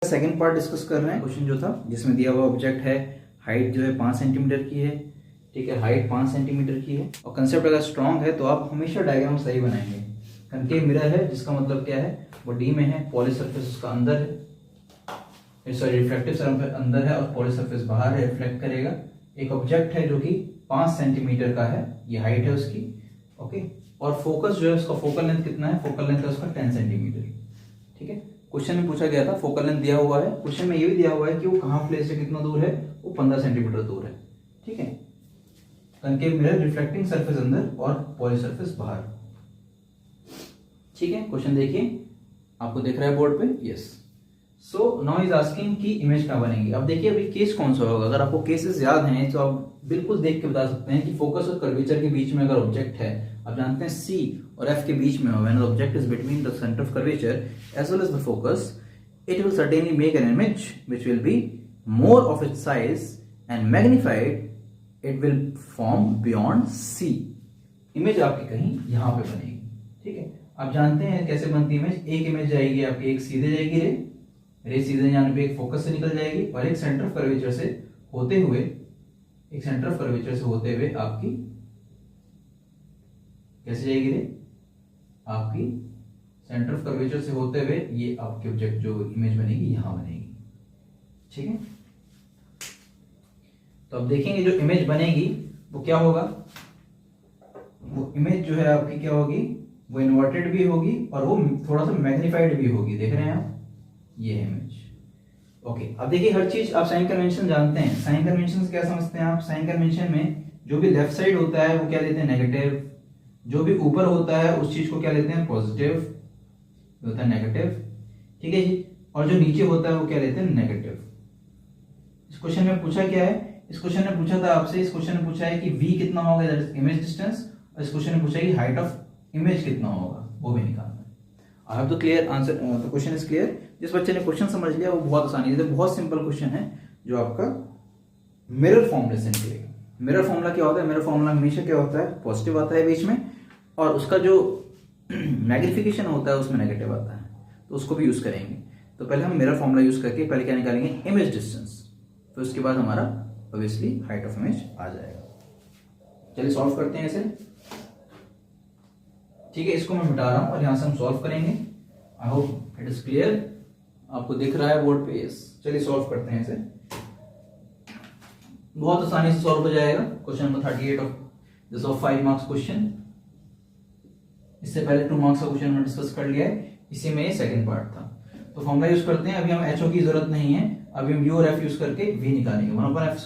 Second part discuss कर रहे हैं। क्वेश्चन जो था जिसमें दिया हुआ ऑब्जेक्ट है, हाइट जो है 5 सेंटीमीटर की है, ठीक है, हाइट 5 सेंटीमीटर की है और कंसेप्ट अगर स्ट्रांग है तो आप हमेशा डायग्राम सही बनाएंगे। कनकेव मिरर है जिसका मतलब क्या है, वो डी में है, पॉली सरफेस उसका अंदर है, सॉरी रिफ्लेक्टिव सरफेस अंदर है और पॉली सरफेस बाहर है, रिफ्लेक्ट करेगा। एक ऑब्जेक्ट है जो कि 5 सेंटीमीटर का है, ये हाइट है उसकी, ओके। और फोकस जो है उसका फोकल लेंथ कितना है, फोकल लेंथ है उसका 10 सेंटीमीटर, ठीक है। क्वेश्चन में पूछा गया था, फोकल लेंथ दिया हुआ है, क्वेश्चन में ये भी दिया हुआ है कि वो कहाँ प्लेस है, कितना दूर है, वो 15 सेंटीमीटर दूर है, ठीक है। कनकेव मिरर, रिफ्लेक्टिंग सरफेस अंदर और पॉली सरफेस बाहर, ठीक है। क्वेश्चन देखिए, आपको दिख रहा है बोर्ड पे, yes. So now is asking कि इमेज कहाँ बनेगी। अब देखिए अभी केस कौन सा होगा, अगर आपको केसेस याद हैं तो आप बिल्कुल देख के बता सकते हैं कि फोकस और कर्वेचर के बीच में अगर ऑब्जेक्ट है, आप जानते हैं C और F के बीच में हो, when the object is between the centre of curvature as well as the focus, it will certainly make an image which will be more of its size and magnified, it will form beyond C। Image आपकी कहीं यहां पे बनेगी, ठीक है। आप जानते हैं कैसे बनती है इमेज, एक इमेज जाएगी आपकी, एक सीधे जाएगी रे सीधे जाने पे एक फोकस से निकल जाएगी और एक सेंटर ऑफ कर्वेचर से होते हुए, एक सेंटर ऑफ कर्वेचर से होते हुए आपकी कैसे जाएगी रे, आपकी सेंटर ऑफ कर्वेचर से होते हुए ये आपके ऑब्जेक्ट जो इमेज बनेगी यहां बनेगी, ठीक है। तो अब देखेंगे जो इमेज बनेगी वो क्या होगा, वो इमेज जो है आपकी क्या होगी, वो इन्वर्टेड भी होगी और वो थोड़ा सा मैग्नीफाइड भी होगी, देख रहे हैं आप, ये इमेज, ओके। अब देखिए हर चीज आप साइन कन्वेंशन जानते हैं, साइन कन्वेंशन से क्या समझते हैं आप, साइन कन्वेंशन में जो भी लेफ्ट साइड होता है वो क्या लेते हैं, नेगेटिव, जो भी ऊपर होता है उस चीज को क्या लेते हैं, पॉजिटिव, होता है नेगेटिव, ठीक है जी, और जो नीचे होता है वो क्या लेते हैं, नेगेटिव। इस क्वेश्चन में पूछा क्या है, इस क्वेश्चन में पूछा था आपसे, इस क्वेश्चन में पूछा है कि v कितना होगा, दैट इज इमेज डिस्टेंस, और इस क्वेश्चन में पूछा है कि हाइट ऑफ इमेज कितना होगा, वो भी निकालना है। I have the clear answer, the question is clear. जिस बच्चे ने क्वेश्चन समझ लिया वो बहुत आसानी से, बहुत सिंपल क्वेश्चन है जो आपका मिरर फॉर्मूले से निकलेगा। मिरर फॉर्मूला क्या होता है, मिरर फॉर्मूला हमेशा क्या होता है, पॉजिटिव आता है बीच में और उसका जो मैग्निफिकेशन होता है उसमें नेगेटिव आता है, तो उसको भी यूज करेंगे। तो पहले हम मिरर फॉर्मूला यूज करके पहले क्या निकालेंगे, इमेज डिस्टेंस, तो उसके बाद हमारा ऑब्वियसली हाइट ऑफ इमेज आ जाएगा। चलिए सॉल्व करते हैं इसे, ठीक है। इसको मैं मिटा रहा हूं और यहां से हम सॉल्व करेंगे। I hope it is clear, आपको दिख रहा है बोर्ड पे, यस। चलिए सॉल्व करते हैं इसे, बहुत आसानी से सॉल्व हो जाएगा। Question number 38 of this of 5 marks question. इससे पहले 2 मार्क्स का क्वेश्चन हमने डिस्कस कर लिया है, इसी में सेकंड पार्ट था। तो फॉर्मूला यूज करते हैं, अभी हम HO की जरूरत नहीं है, अभी हम U और F यूज करके V निकालेंगे। 1/f =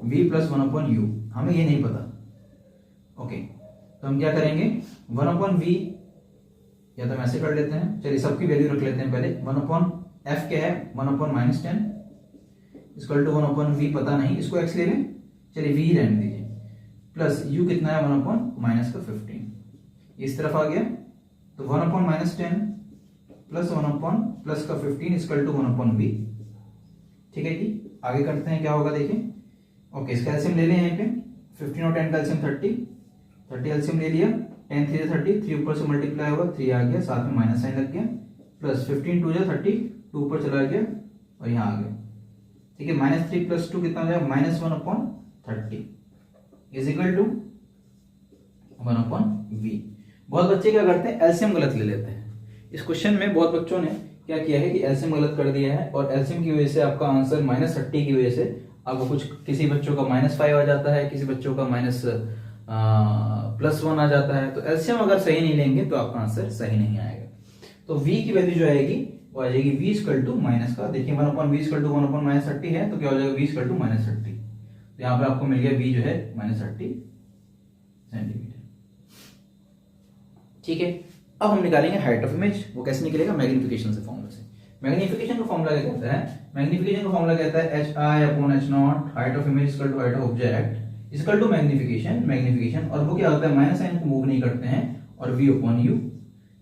1/v + 1/u, हमें ये नहीं पता, ओके। तो हम क्या करेंगे, 1/v या तो हम ऐसे कर लेते हैं, चलिए सबकी वैल्यू रख लेते हैं पहले। 1/f क्या है, 1/-10 = 1/v, पता नहीं, इसको x ले लें, चलिए v रहने दीजिए, प्लस u कितना है, 1/-15, इस तरफ आ गया। तो 1/-10 प्लस 1/+15 = 1/v, ठीक है जी। आगे करते हैं, क्या होगा देखिए, ओके। इसका एलसीएम ले लें यहाँ पे, 15 और 10 का एलसीएम 30 एलसीएम ले लिया, 10 3 30, 3 ऊपर से मल्टीप्लाई होगा, 3 आ गया, साथ में माइनस साइन लग गया, प्लस 15 2 30, 2 ऊपर चला गया और यहाँ आ गया, ठीक है। -3 + 2 कितना हो जाएगा, -1/30 = 1/v। बहुत बच्चे क्या करते हैं, एलसीएम गलत ले लेते हैं। इस क्वेश्चन में बहुत बच्चों ने क्या किया है कि एलसीएम गलत कर दिया है और एलसीएम की वजह से आपका आंसर -30 की वजह से आपको कुछ, किसी बच्चों का -5 आ जाता है, किसी बच्चों का +1 आ जाता है। तो एलसीएम अगर सही नहीं लेंगे तो आपका आंसर सही नहीं आएगा। तो v की वैल्यू जो आएगी वो आ जाएगी v = माइनस का, देखिए 1/v = 1/-30 है, तो क्या हो जाएगा, v = -30। तो यहाँ पे आपको मिल गया v जो है -30 सेंटीमीटर, ठीक है। अब हम निकालेंगे हाइट ऑफ इमेज, वो कैसे निकलेगा, मैग्निफिकेशन से, फॉर्मूला से। मैग्निफिकेशन का फॉर्मूला क्या कहता है, मैग्निफिकेशन का फॉर्मूला कहता है HI/H0, height of image = height of object = magnification, और वो क्या होता है, माइनस साइन को मूव नहीं करते हैं, और v/u,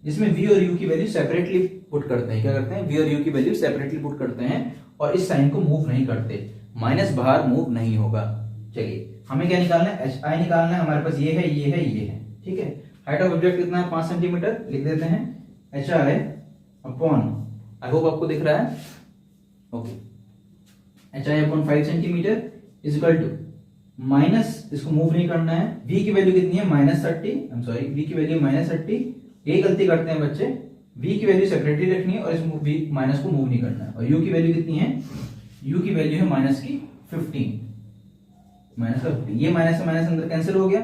जिसमें v और u की वैल्यू सेपरेटली पुट करते हैं, क्या करते हैं, v और u की वैल्यू सेपरेटली पुट करते हैं और इस साइन को मूव नहीं करते, माइनस बाहर मूव नहीं होगा। चलिए हमें क्या निकालना है, HI निकालना है, हमारे पास ये है, ये है, ये है, ठीक है। हाइट ऑफ ऑब्जेक्ट कितना है, 5 सेंटीमीटर, लिख देते हैं HI/, आई होप आपको दिख रहा है। Okay, h i upon 5 centimetre is equal to minus, इसको मूव नहीं करना है, v की वैल्यू कितनी है -30, आई एम सॉरी, v की वैल्यू -30। एक गलती करते हैं बच्चे, v की वैल्यू सेपरेटली रखनी है और इस माइनस को मूव नहीं करना है। और u की वैल्यू कितनी है, u की वैल्यू है -15, ये माइनस से माइनस अंदर कैंसिल हो गया,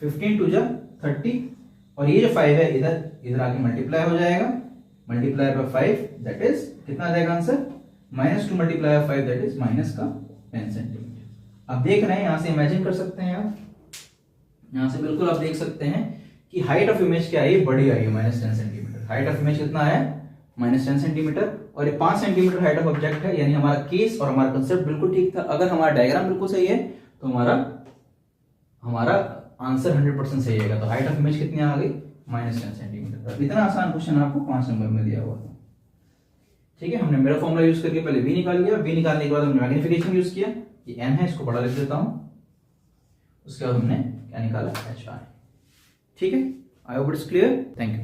15 टू जा 30, और ये जो 5 है इधर आके मल्टीप्लाई हो जाएगा, मल्टीप्लाई बाय 5 दैट इज कितना आ जाएगा answer, -2 multiply by 5 that is minus का 10 सेंटीमीटर। आप देख रहे हैं, यहां से इमेजिन कर सकते हैं आप, यहां से बिल्कुल आप देख सकते हैं कि हाइट ऑफ इमेज क्या है, बड़ी आई है -10 सेंटीमीटर। हाइट ऑफ इमेज कितना है, -10 सेंटीमीटर, और ये 5 सेंटीमीटर हाइट ऑफ ऑब्जेक्ट है, यानी हमारा केस और हमारा कंसेप्ट बिल्कुल ठीक था। अगर हमारा डायग्राम बिल्कुल सही है तो हमारा आंसर 100% सही आएगा। तो हाइट ऑफ इमेज कितनी आ गई, -10 सेंटीमीटर। इतना आसान क्वेश्चन आपको 5 नंबर में दिया हुआ था। ठीक है, हमने मेरा फॉर्मूला यूज करके पहले v निकाल लिया, v निकालने के बाद हमने मैग्नीफिकेशन यूज किया, ये n है, इसको बड़ा लिख देता हूं, उसके बाद हमने क्या निकाला, h r। ठीक है, I hope it's clear, thank you.